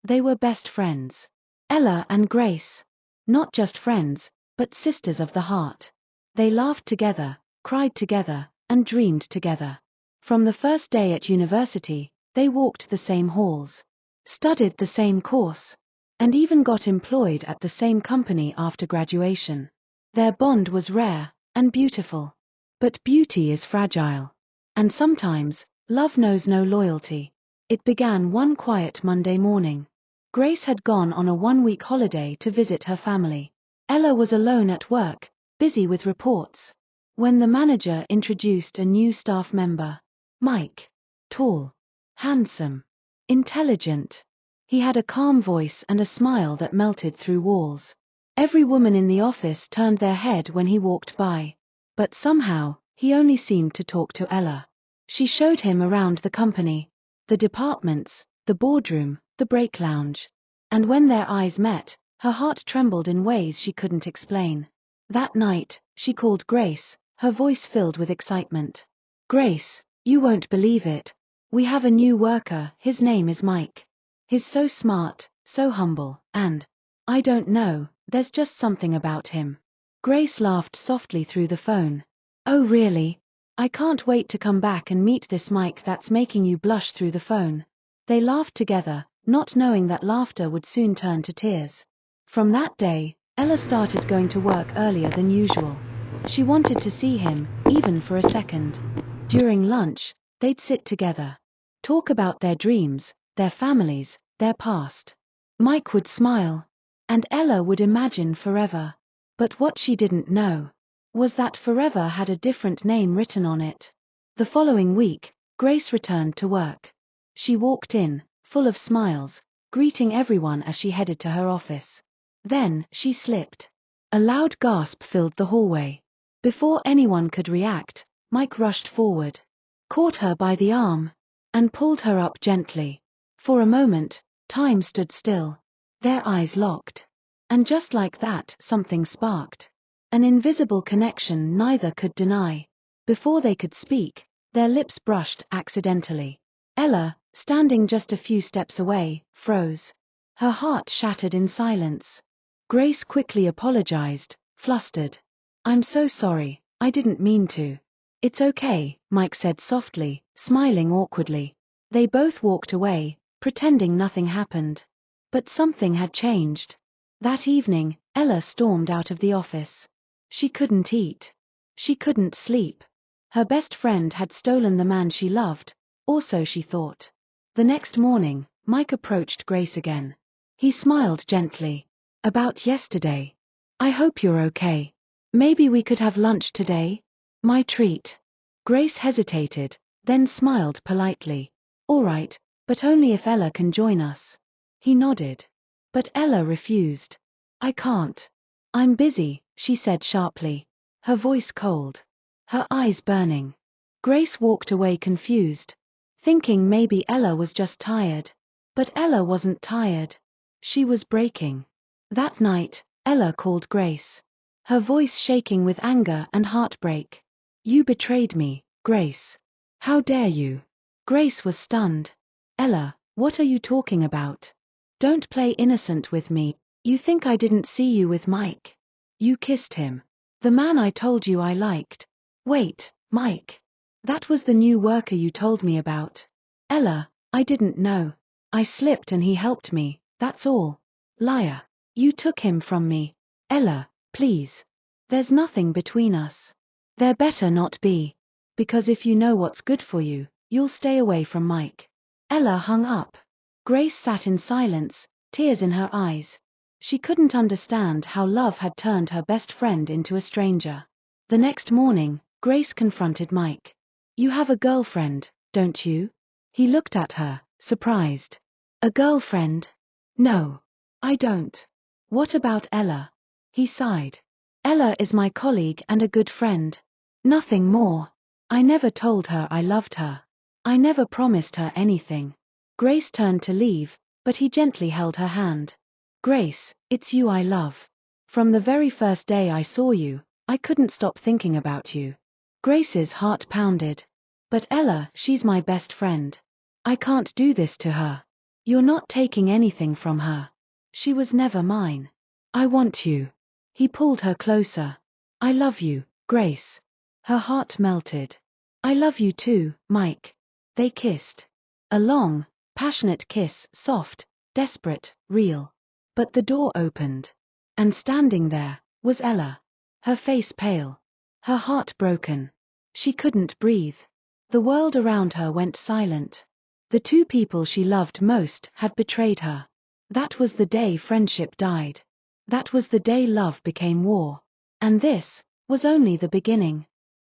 They were best friends. Ella and Grace. Not just friends, but sisters of the heart. They laughed together, cried together, and dreamed together. From the first day at university, they walked the same halls, studied the same course, and even got employed at the same company after graduation. Their bond was rare and beautiful. But beauty is fragile. And sometimes, love knows no loyalty. It began one quiet Monday morning. Grace had gone on a one-week holiday to visit her family. Ella was alone at work, busy with reports, when the manager introduced a new staff member. Mike. Tall. Handsome. Intelligent. He had a calm voice and a smile that melted through walls. Every woman in the office turned their head when he walked by. But somehow, he only seemed to talk to Ella. She showed him around the company, the departments, the boardroom, the break lounge. And when their eyes met, her heart trembled in ways she couldn't explain. That night, she called Grace, her voice filled with excitement. "Grace, you won't believe it. We have a new worker, his name is Mike. He's so smart, so humble, and, I don't know, there's just something about him." Grace laughed softly through the phone. "Oh really? I can't wait to come back and meet this Mike that's making you blush through the phone." They laughed together, not knowing that laughter would soon turn to tears. From that day, Ella started going to work earlier than usual. She wanted to see him, even for a second. During lunch, they'd sit together, talk about their dreams, their families, their past. Mike would smile, and Ella would imagine forever. But what she didn't know was that forever had a different name written on it. The following week, Grace returned to work. She walked in, full of smiles, greeting everyone as she headed to her office. Then, she slipped. A loud gasp filled the hallway. Before anyone could react, Mike rushed forward, caught her by the arm, and pulled her up gently. For a moment, time stood still. Their eyes locked. And just like that, something sparked. An invisible connection neither could deny. Before they could speak, their lips brushed accidentally. Ella, standing just a few steps away, froze. Her heart shattered in silence. Grace quickly apologized, flustered. "I'm so sorry, I didn't mean to." "It's okay," Mike said softly, smiling awkwardly. They both walked away, pretending nothing happened. But something had changed. That evening, Ella stormed out of the office. She couldn't eat. She couldn't sleep. Her best friend had stolen the man she loved, or so she thought. The next morning, Mike approached Grace again. He smiled gently. "About yesterday. I hope you're okay. Maybe we could have lunch today? My treat." Grace hesitated, then smiled politely. "All right, but only if Ella can join us." He nodded. But Ella refused. "I can't. I'm busy," she said sharply, her voice cold, her eyes burning. Grace walked away confused, thinking maybe Ella was just tired. But Ella wasn't tired. She was breaking. That night, Ella called Grace, her voice shaking with anger and heartbreak. "You betrayed me, Grace. How dare you?" Grace was stunned. "Ella, what are you talking about? Don't play innocent with me. You think I didn't see you with Mike? You kissed him. The man I told you I liked." "Wait, Mike. That was the new worker you told me about." "Ella, I didn't know. I slipped and he helped me, that's all." "Liar. You took him from me." "Ella, please. There's nothing between us. There better not be. Because if you know what's good for you, you'll stay away from Mike." Ella hung up. Grace sat in silence, tears in her eyes. She couldn't understand how love had turned her best friend into a stranger. The next morning, Grace confronted Mike. "You have a girlfriend, don't you?" He looked at her, surprised. "A girlfriend? No. I don't." "What about Ella?" He sighed. "Ella is my colleague and a good friend. Nothing more. I never told her I loved her. I never promised her anything." Grace turned to leave, but he gently held her hand. "Grace, it's you I love. From the very first day I saw you, I couldn't stop thinking about you." Grace's heart pounded. "But Ella, she's my best friend. I can't do this to her." You're not taking anything from her. She was never mine. I want you. He pulled her closer. I love you, Grace. Her heart melted. I love you too, Mike. They kissed. A long, passionate kiss, soft, desperate, real. But the door opened. And standing there was Ella. Her face pale. Her heart broken. She couldn't breathe. The world around her went silent. The two people she loved most had betrayed her. That was the day friendship died. That was the day love became war. And this was only the beginning.